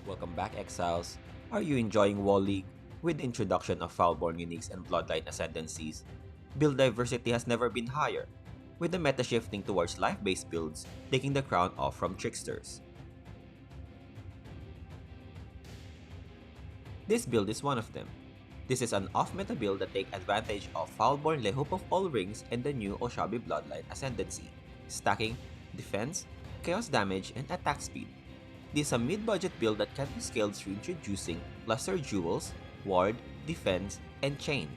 Welcome back, Exiles. Are you enjoying Wall League? With the introduction of Foulborn Uniques and Bloodline Ascendancies, build diversity has never been higher, with the meta shifting towards life-based builds, taking the crown off from Tricksters. This build is one of them. This is an off-meta build that takes advantage of Foulborn Lehoop of All Rings and the new Oshabi Bloodline Ascendancy, stacking defense, chaos damage, and attack speed. This is a mid-budget build that can be scaled through introducing Cluster Jewels, Ward, Defense, and Chain.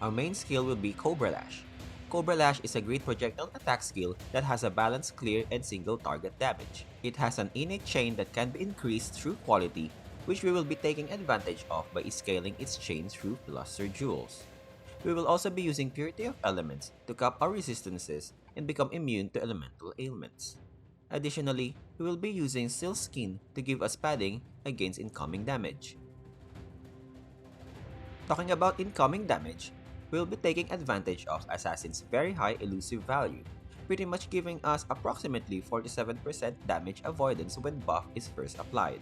Our main skill will be Cobra Lash. Cobra Lash is a great projectile attack skill that has a balanced clear and single target damage. It has an innate chain that can be increased through quality, which we will be taking advantage of by scaling its chain through Cluster Jewels. We will also be using Purity of Elements to cap our resistances and become immune to elemental ailments. Additionally, we will be using Seal Skin to give us padding against incoming damage. Talking about incoming damage, we will be taking advantage of Assassin's very high elusive value, pretty much giving us approximately 47% damage avoidance when buff is first applied.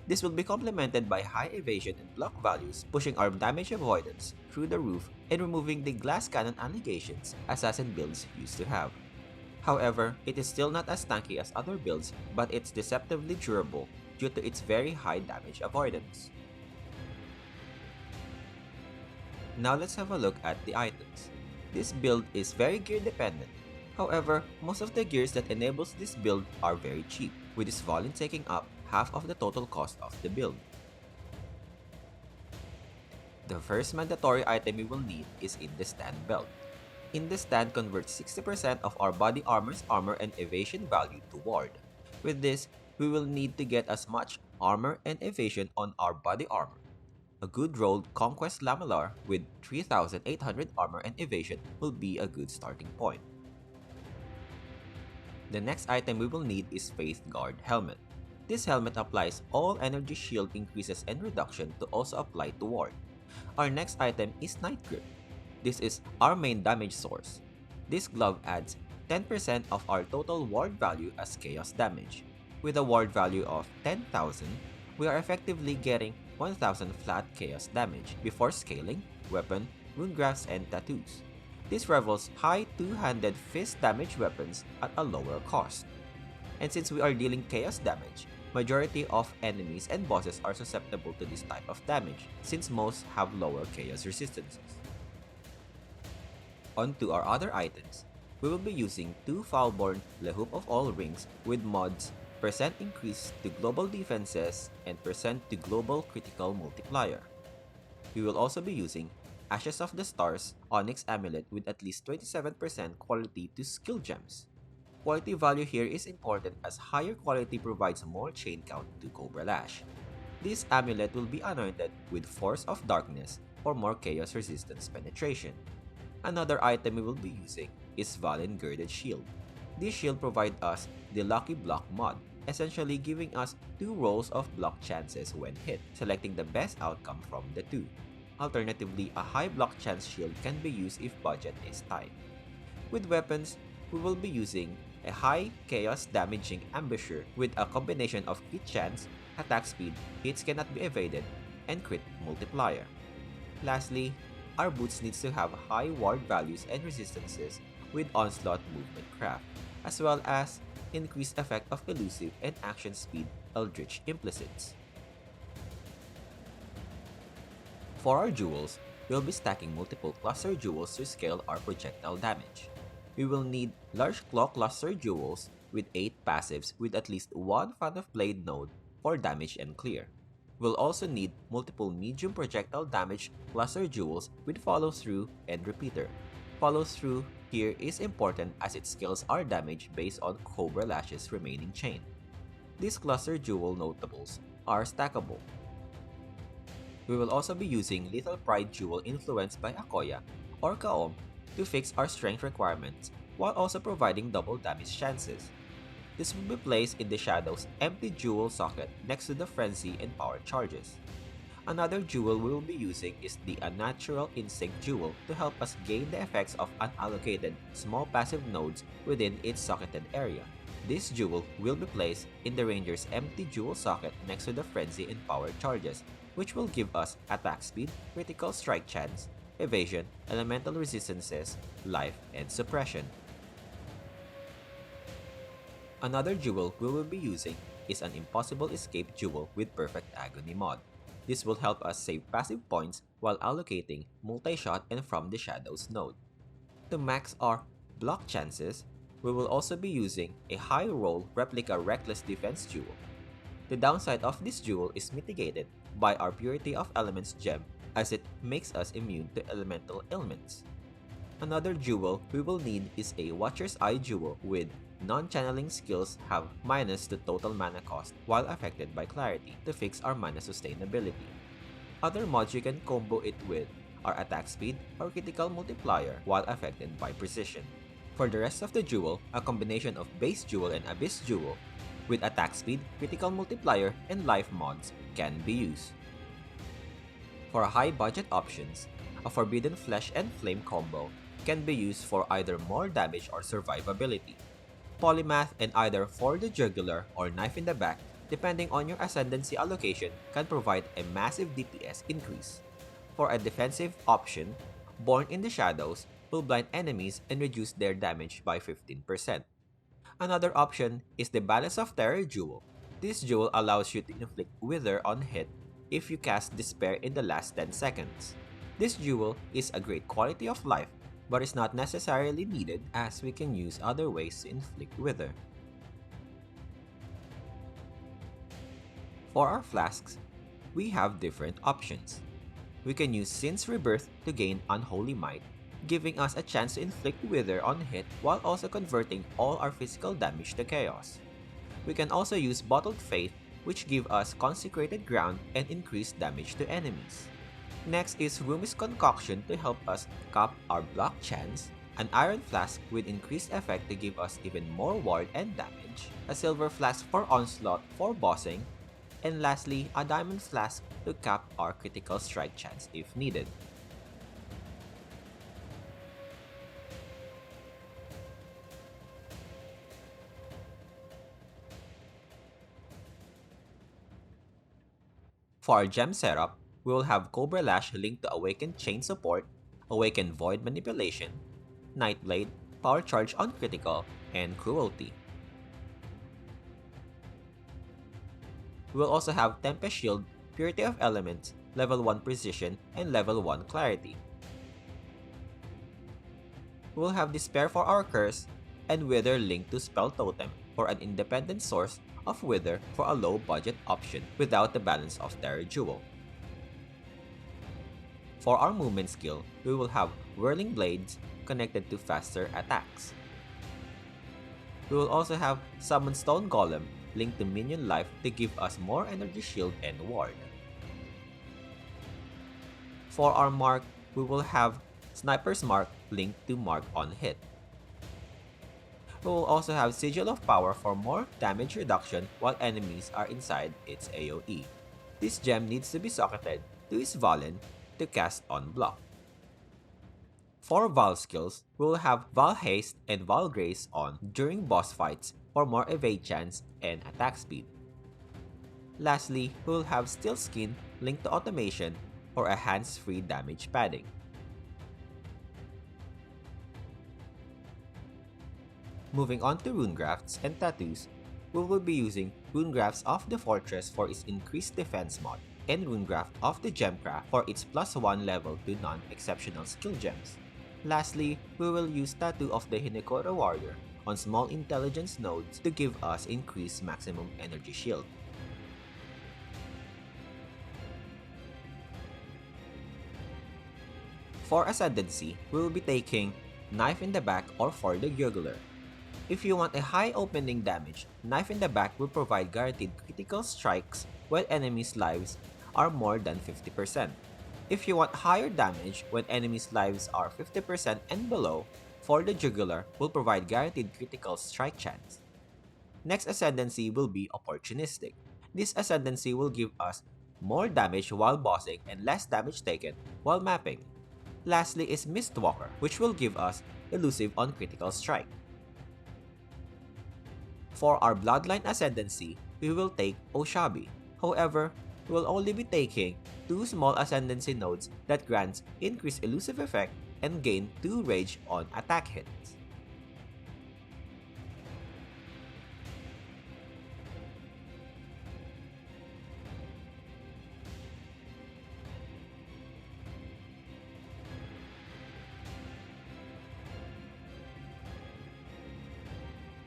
This will be complemented by high evasion and block values, pushing our damage avoidance through the roof and removing the glass cannon allegations assassin builds used to have. However, it is still not as tanky as other builds, but it's deceptively durable due to its very high damage avoidance. Now let's have a look at the items. This build is very gear dependent. However, most of the gears that enables this build are very cheap, with Svalinn taking up half of the total cost of the build. The first mandatory item we will need is In the Stand belt. In the Stand converts 60% of our body armor's armor and evasion value to ward. With this, we will need to get as much armor and evasion on our body armor. A good rolled Conquest Lamellar with 3,800 armor and evasion will be a good starting point. The next item we will need is Faith Guard Helmet. This helmet applies all energy shield increases and reduction to also apply to ward. Our next item is Night Grip. This is our main damage source. This glove adds 10% of our total ward value as chaos damage. With a ward value of 10,000, we are effectively getting 1,000 flat chaos damage before scaling, weapon, wound grafts, and tattoos. This rivals high two-handed fist damage weapons at a lower cost. And since we are dealing chaos damage, majority of enemies and bosses are susceptible to this type of damage since most have lower chaos resistances. On to our other items, we will be using 2 Foulborn Lehoop of All Rings with mods % increase to global defenses and % to global critical multiplier. We will also be using Ashes of the Stars Onyx Amulet with at least 27% quality to skill gems. Quality value here is important as higher quality provides more chain count to Cobra Lash. This amulet will be anointed with Force of Darkness for more chaos resistance penetration. Another item we will be using is Svalinn Girded Shield. This shield provides us the Lucky Block mod, essentially giving us 2 rolls of block chances when hit, selecting the best outcome from the 2. Alternatively, a high block chance shield can be used if budget is tight. With weapons, we will be using a high chaos damaging ambusher with a combination of crit chance, attack speed, hits cannot be evaded, and crit multiplier. Lastly, our boots needs to have high ward values and resistances with onslaught movement craft, as well as increased effect of elusive and action speed eldritch implicits. For our jewels, we'll be stacking multiple cluster jewels to scale our projectile damage. We will need large claw cluster jewels with 8 passives with at least 1 Fan of Blade node for damage and clear. We'll also need multiple medium projectile damage cluster jewels with follow through and repeater. Follow through here is important as it scales our damage based on Cobra Lash's remaining chain. These cluster jewel notables are stackable. We will also be using Lethal Pride Jewel influenced by Akoya or Kaom to fix our strength requirements while also providing double damage chances. This will be placed in the Shadow's empty jewel socket next to the Frenzy and Power charges. Another jewel we will be using is the Unnatural Instinct Jewel to help us gain the effects of unallocated small passive nodes within its socketed area. This jewel will be placed in the ranger's empty jewel socket next to the frenzy and power charges, which will give us attack speed, critical strike chance, evasion, elemental resistances, life, and suppression. Another jewel we will be using is an impossible escape jewel with perfect agony mod. This will help us save passive points while allocating multi-shot and from the shadows node. To max our block chances, we will also be using a high roll replica reckless defense jewel. The downside of this jewel is mitigated by our Purity of Elements gem as it makes us immune to elemental ailments. Another jewel we will need is a Watcher's Eye jewel with non-channeling skills have minus the total mana cost while affected by clarity to fix our mana sustainability. Other mods you can combo it with are attack speed or critical multiplier while affected by precision. For the rest of the jewel, a combination of base jewel and abyss jewel with attack speed, critical multiplier, and life mods can be used. For high budget options, a Forbidden Flesh and Flame combo can be used for either more damage or survivability. Polymath and either For the Jugular or Knife in the Back, depending on your ascendancy allocation, can provide a massive DPS increase. For a defensive option, Born in the Shadows will blind enemies and reduce their damage by 15%. Another option is the Balance of Terror jewel. This jewel allows you to inflict Wither on hit if you cast Despair in the last 10 seconds. This jewel is a great quality of life, but is not necessarily needed as we can use other ways to inflict Wither. For our flasks, we have different options. We can use Sin's Rebirth to gain Unholy Might, giving us a chance to inflict Wither on hit while also converting all our physical damage to chaos. We can also use Bottled Faith, which give us Consecrated Ground and increased damage to enemies. Next is Rumi's Concoction to help us cap our block chance, an Iron Flask with increased effect to give us even more ward and damage, a Silver Flask for Onslaught for bossing, and lastly, a Diamond Flask to cap our critical strike chance if needed. For our gem setup, we will have Cobra Lash linked to Awakened Chain support, Awakened Void Manipulation, Nightblade, Power Charge on Critical, and Cruelty. We will also have Tempest Shield, Purity of Elements, Level 1 Precision, and Level 1 Clarity. We will have Despair for our Curse, and Wither linked to Spell Totem for an independent source of Wither for a low budget option without the Balance of Terror jewel. For our movement skill, we will have Whirling Blades connected to faster attacks. We will also have Summon Stone Golem linked to minion life to give us more energy shield and ward. For our mark, we will have Sniper's Mark linked to mark on hit. We will also have Sigil of Power for more damage reduction while enemies are inside its AoE. This gem needs to be socketed to Svalinn to cast on block. For Val skills, we will have Val Haste and Val Grace on during boss fights for more evade chance and attack speed. Lastly, we will have Steel Skin linked to automation for a hands-free damage padding. Moving on to rune grafts and tattoos, we will be using Rune Grafts of the Fortress for its increased defense mod, and Rune Graft of the Gemcraft for its +1 level to non-exceptional skill gems. Lastly, we will use Tattoo of the Hinekora Warrior on small intelligence nodes to give us increased maximum energy shield. For Ascendancy, we will be taking Knife in the Back or For the Jugular. If you want a high opening damage, Knife in the Back will provide guaranteed critical strikes when enemies' lives are more than 50%. If you want higher damage when enemies' lives are 50% and below, For the Jugular will provide guaranteed critical strike chance. Next Ascendancy will be Opportunistic. This Ascendancy will give us more damage while bossing and less damage taken while mapping. Lastly is Mistwalker, which will give us Elusive on critical strike. For our Bloodline Ascendancy, we will take Oshabi. However, we will only be taking 2 small Ascendancy nodes that grants increased elusive effect and gain 2 rage on attack hits.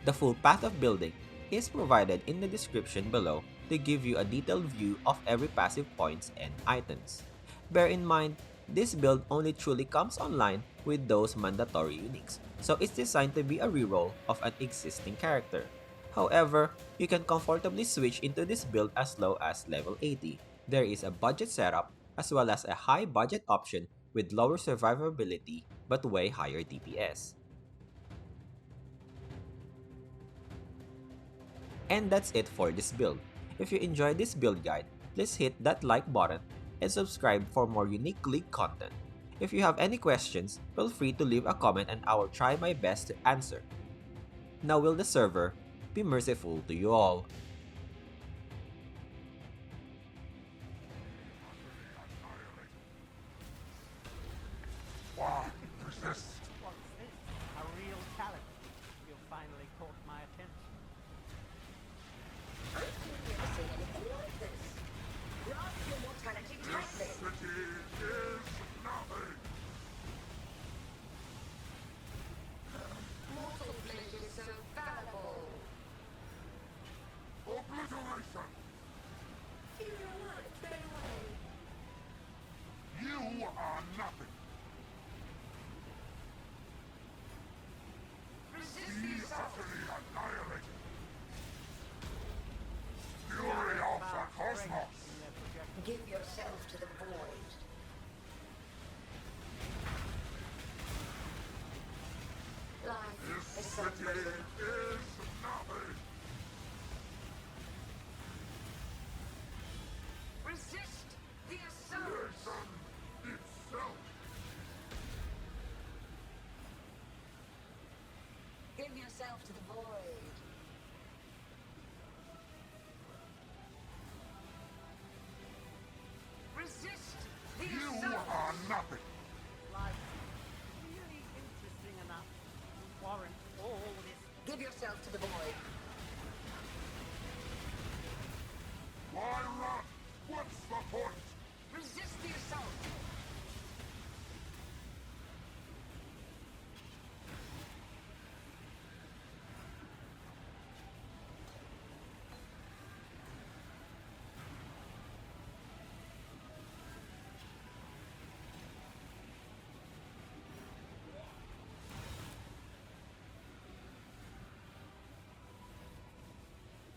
The full path of building is provided in the description below to give you a detailed view of every passive points and items. Bear in mind, this build only truly comes online with those mandatory uniques, so it's designed to be a reroll of an existing character. However, you can comfortably switch into this build as low as level 80. There is a budget setup as well as a high budget option with lower survivability but way higher DPS. And that's it for this build. If you enjoyed this build guide, please hit that like button and subscribe for more unique league content. If you have any questions, feel free to leave a comment and I will try my best to answer. Now will the server be merciful to you all. What's this? A real talent. You finally caught my attention. I've never seen anything like this. Grasp your mortality tightly. City is nothing. Mortal flesh is so fallible. Obliteration. Feel your life burn away. You are nothing. Resist Be the assault. utterly annihilated. Fury of the cosmos. Give yourself to the void. Life This is so city is nothing. Resist the assault. Creation itself. Give yourself to the void. Resist the You assault. are nothing. Life really interesting enough to warrant all this. Give yourself to the void. Why run? What's the point? Resist the assault.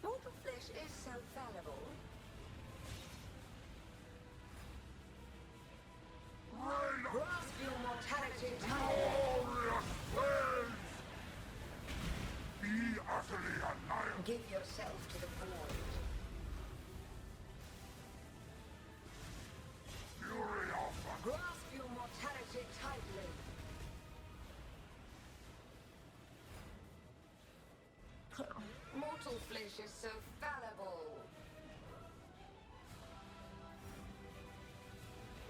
Mortal flesh is so fallible. Rain of Grasp your mortality tightly. glorious flames. Be utterly annihilated. Give yourself to the void. Fury of the Grasp your mortality tightly. Mortal flesh is so fallible.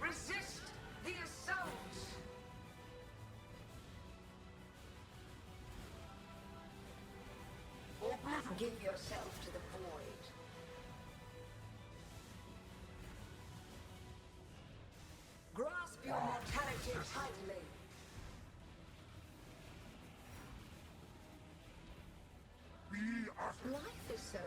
Resist the assault. obliteration. Give yourself to the void. Grasp your mortality tightly. Be utterly Life is so